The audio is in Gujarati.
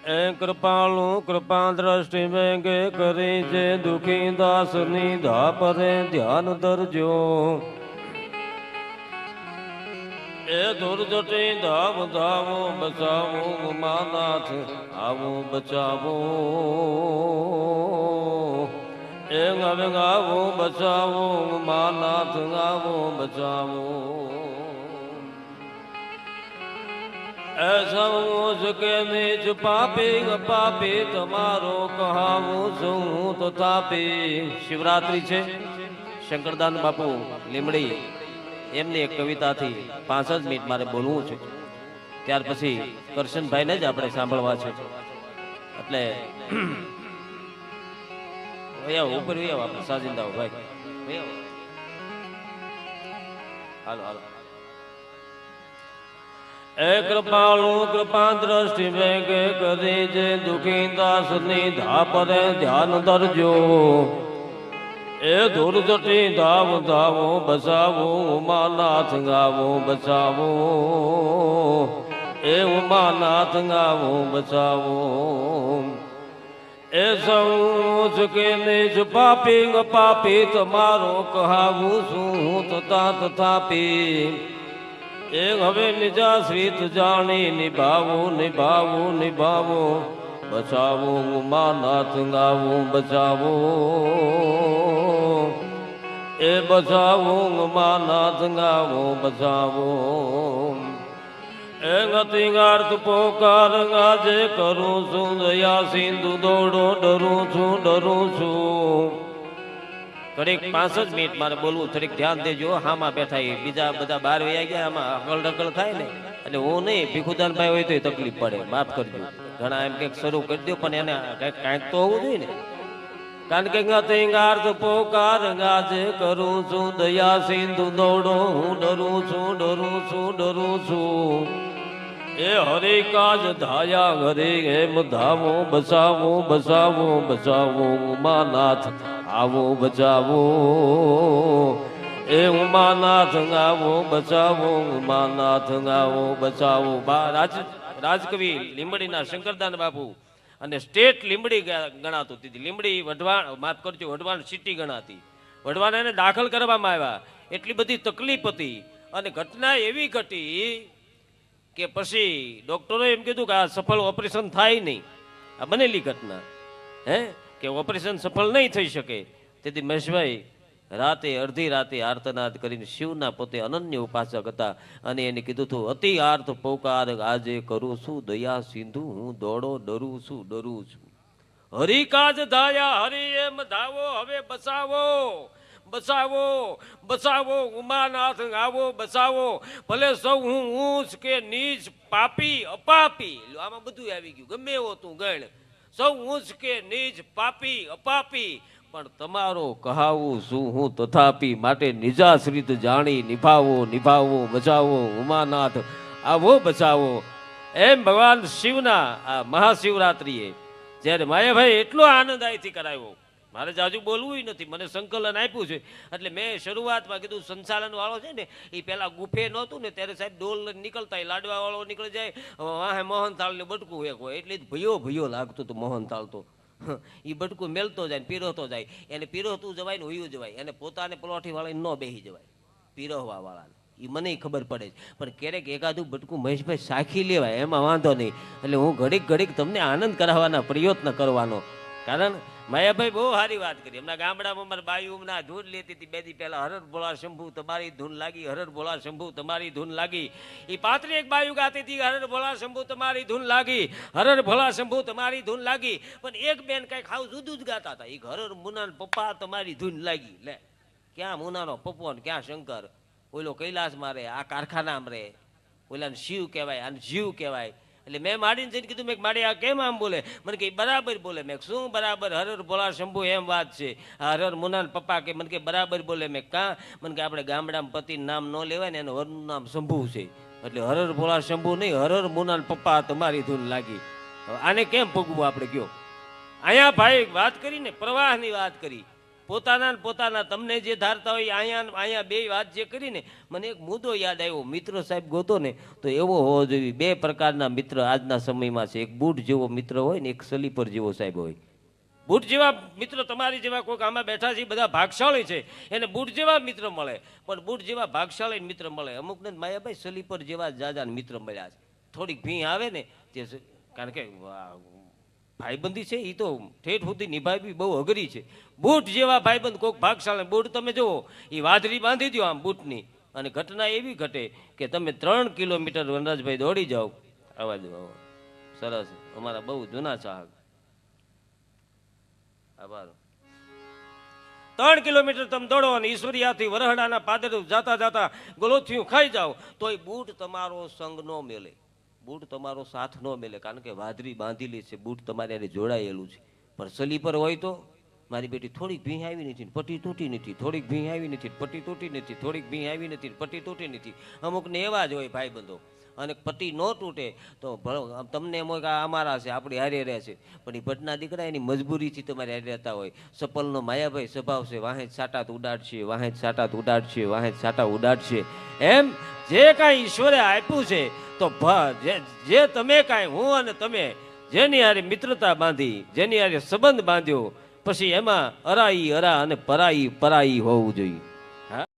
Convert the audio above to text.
એ કૃપાળુ કૃપા દ્રષ્ટિ વેગે કરી છે દુખી દાસની ધાપરે ધ્યાન ધરજો. એ દુર્જટી ધામ ધાવો બચાવો ઉમાનાથ આવો બચાવો. એ હવે ગાવો બચાવો ઉમાનાથ ગાવો બચાવો. ऐसा के नीच पापी पापी તમારો કહાવું છું તથાપી. શિવરાત્રી છે. શંકરદાન બાપુ લીમડી એમની એક કવિતાથી 5 જ મિનિટ મારે બોલવું છે. ત્યાર પછી કરશનભાઈને જ આપણે સાંભળવા છે. એટલે ઉપર આપણે સાજિંદાઓ ભાઈ હાલો હાલો. એ કૃપાળુ કૃપા દ્રષ્ટિ વેગે કરી છે દુખી દાસની ધાપરે ધ્યાન ધરજો. એ દુર્જટી ધાવ ધાવો બચાવો ઉમાનાથ ગાવો બચાવો. એ ઉમાનાથ ગાવો બચાવો. એ સૌ કે નીચ પાપી પાપી તમારો કહાવું છું તથા તથાપી. એ હવે નિજાશ્રિત જાણી નિભાવો નિભાવો નિભાવો. બચાવો ઉમાનાથ ગાવો બચાવો. એ બચાવો ઉમાનાથ ગાવો બચાવો. એ ગતિગાર્થ પોકાર ગાજે કરું છું દયા સિંધુ દોડો ડરું છું ડરું છું. થોડીક 5 જ મિનિટ મારે બોલવું, થોડીક ધ્યાન દેજો. હામાં બેઠા બીજા બધા બહાર વયા ગયા, આમાં અકળ ડકળ થાય ને એટલે હું નહીં. ભીખુદાનભાઈ હોય તો તકલીફ પડે, માફ કરજો. ઘણા એમ કંઈક શરૂ કરી દો પણ એને કાંઈક તો હોવું જોઈએ ને. કારણ કે ગતિગાર્થ પોકાર ગાજે કરું છું દયા સિંધુ દોડો હું ડરું છું ડરું છું ડરું છું. એ હરે કાજ ધાયા ઘરે એમ ધાવો બચાવો બચાવો બચાવો ઉમાનાથ આવો બચાવો. એ ઉમાનાથ ગાવો બચાવો ઉમાનાથ ગાવો બચાવો. રાજકવિ લીંબડીના શંકરદાન બાપુ અને સ્ટેટ લીંબડી ગણાતું હતી. લીંબડી વઢવાણ, માફ કરજો, વઢવાણ સિટી ગણાતી. વઢવાણ એને દાખલ કરવામાં આવ્યા. એટલી બધી તકલીફ હતી અને ઘટના એવી ઘટી કે પછી ડોક્ટરોએ એમ કીધું કે આ સફળ ઓપરેશન થાય નહીં. આ બનેલી ઘટના કે ઓપરેશન સફળ નહીં થઈ શકે. તેથી મહેશભાઈ રાતે અડધી રાતે આર્તનાદ કરીને શિવના પોતે અનન્ય ઉપાસક હતા અને એને કીધું હતું અતિ આર્ત પોકાર આજે કરું છું દયા સિંધુ હું દોડો ડરું છું ડરું છું. હરિ કાજ ધાયા હરિ એમ ધાવો હવે બચાવો બચાવો બચાવો ઉમાનાથ આવો બચાવો. ભલે સૌ હું ઊંચ કે નીચ પાપી અપાપી, આમાં બધું આવી ગયું. ગમે એવો તું ગણ, સૌ ઊંચ કે નીચ પાપી અપાપી, પણ તમારો કહાવું શું હું તથાપી. માટે નિજાશ્રિત જાણી નિભાવો નિભાવો બચાવો ઉમાનાથ આવો બચાવો. એમ ભગવાન શિવના આ મહાશિવરાત્રિએ જ્યારે માયાભાઈ એટલો આનંદ અહીંથી કરાવ્યો. મારે જાજુ બોલવું નથી, મને સંકલન આપ્યું છે એટલે મેં શરૂઆતમાં કીધું સંચાલન વાળો છે ને એ પેલા ગુફે નહોતું ને ત્યારે સાહેબ ડોલ નીકળતા લાડવા વાળો નીકળી જાય, વાહે મોહનથાળ ને બટકું એક હોય એટલે ભયો ભયો લાગતું હતું મોહનથાળ તો. એ બટકું મેલતો જાય પીરોતો જાય, એને પીરોતું જવાય ને હોયું જવાય, એને પોતાને પલોઠી વાળા ન બેસી જવાય પીરોવા વાળાને. એ મને ખબર પડે છે પણ ક્યારેક એકાદું બટકું મહેશભાઈ સાખી લેવાય એમાં વાંધો નહીં. એટલે હું ઘડીક ઘડીક તમને આનંદ કરાવવાના પ્રયત્ન કરવાનો. કારણ માયાભાઈ બહુ સારી વાત કરી. એમના ગામડામાં મારા બાયુના ધૂન લેતી હતી 2 દી પહેલા. હરર ભોળા શંભુ તમારી ધૂન લાગી, હરર ભોળા શંભુ તમારી ધૂન લાગી. એ પાત્રી એક બાયુ ગાતી હતી હરર ભોળા શંભુ તમારી ધૂન લાગી, હરર ભોળા શંભુ તમારી ધૂન લાગી. પણ એક બેન કઈ ખાવ જુદું જ ગાતા હતા. એ હરર મુનાન પપ્પા તમારી ધૂન લાગી. લે ક્યાં મુનાનો પપ્પો ને ક્યાં શંકર? ઓલો કૈલાસ મારે, આ કારખાનામાં રે, ઓલાને શિવ કહેવાય, આને જીવ કહેવાય. એટલે મેં માડીને જઈને કીધું મેં માડી આ કેમ આમ બોલે? મને કે બરાબર બોલે. મેં શું બરાબર? હરર ભોળા શંભુ એમ વાત છે. હરર મુનાન પપ્પા કે મને કે બરાબર બોલે. મેં કાં? મને કે આપણે ગામડામાં પતિનું નામ ન લેવાય ને એનું વરનું નામ શંભુ છે એટલે હરર ભોળા શંભુ નહીં, હરર મુનાન પપ્પા તમારી ધૂન લાગી. આને કેમ ભોગવું આપણે કયો? અહીંયા ભાઈ વાત કરીને પ્રવાહની વાત કરી. પોતાના ને પોતાના તમને જે ધારતા હોય અહીંયા બે વાત જે કરીને મને એક મુદ્દો યાદ આવ્યો. મિત્ર સાહેબ ગોતો ને તો એવો હોવો જોઈએ. બે પ્રકારના મિત્ર આજના સમયમાં છે. એક બૂટ જેવો મિત્ર હોય ને એક સ્લીપર જેવો સાહેબ હોય. બૂટ જેવા મિત્ર તમારી જેવા કોઈક આમાં બેઠા છે બધા ભાગશાળી છે, એને બૂટ જેવા મિત્ર મળે, પણ બૂટ જેવા ભાગશાળી મિત્ર મળે અમુકને માયાભાઈ સ્લીપર જેવા જાજા મિત્ર મળ્યા છે. થોડીક ભી આવે ને તે, કારણ કે ભાઈબંધી છે એ તો ઠેઠ સુધી નિભાવવી બહુ અઘરી છે. બૂટ જેવા ભાઈબંધ કોઈક ભાગશાળી. બૂટ તમે જુઓ એ વાદળી બાંધી દો આમ બૂટની, અને ઘટના એવી ઘટે કે તમે 3 કિલોમીટર વનરાજભાઈ દોડી જાઓ. અવાજ સરસ, અમારા બહુ જૂના ચાહક. આભાર. 3 કિલોમીટર તમે દોડો અને ઈશ્વરિયાથી વરહડાના પાદર જાતા જાતા ગોલોથિયું ખાઈ જાઓ તોય બૂટ તમારો સંગ ન મેલે, બૂટ તમારો સાથ ન મેલે, કારણ કે વાદળી બાંધેલી છે, બૂટ તમારે એને જોડાયેલું છે. પણ સ્લીપર હોય તો મારી બેટી થોડીક ભીં આવી નથી, પટ્ટી તૂટી નથી, થોડીક ભીં આવી નથી, પટ્ટી તૂટી નથી, થોડીક ભીં આવી નથી, પટ્ટી તૂટી નથી. અમુકને એવા જ હોય ભાઈબંધો. અને પટ્ટી ન તૂટે તો તમને એમ હોય કે અમારા છે, આપણી હારે રહે છે, પણ એ ભટના દીકરા એની મજબૂરીથી તમારે હારે રહેતા હોય. સપલનો માયાભાઈ સ્વભાવ છે, વાહે સાટાત ઉડાડશે, વાહે સાટાત ઉડાડશે, વાહે સાટા ઉડાડશે. એમ જે કાંઈ ઈશ્વરે આપ્યું છે તો જે તમે કાંઈ હું અને તમે જેની હારે મિત્રતા બાંધી, જેની હારે સંબંધ બાંધ્યો, પછી એમાં અરાઈ અરા અને પરાઈ પરાઈ હોવું જોઈએ.